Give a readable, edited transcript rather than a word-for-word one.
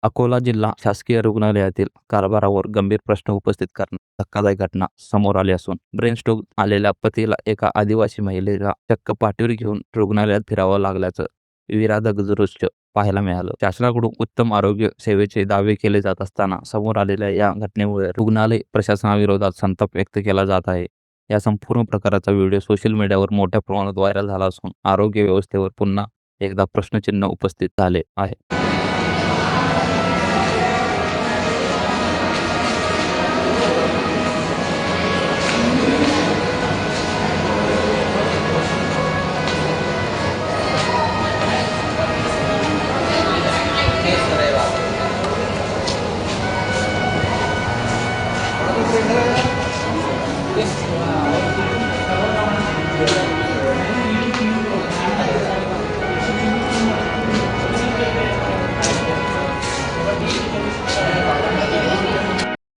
अकोला जिल्हा शासकीय रुग्णालयातील कारभारावर गंभीर प्रश्न उपस्थित करणारी धक्कादायक घटना समोर आली असून ब्रेन स्ट्रोक आलेल्या पतीला एका आदिवासी महिलेला चक्क पाठीवर घेऊन रुग्णालयात फिरावं लागल्याचं विवादास्पद दृश्य पाहायला मिळालं. शासनाकडून उत्तम आरोग्य सेवेचे दावे केले जात असताना समोर आलेल्या या घटनेमुळे रुग्णालय प्रशासनाविरोधात संताप व्यक्त केला जात आहे. या संपूर्ण प्रकाराचा व्हिडिओ सोशल मीडियावर मोठ्या प्रमाणात व्हायरल झाला असून आरोग्य व्यवस्थेवर पुन्हा एकदा प्रश्नचिन्ह उपस्थित झाले आहे.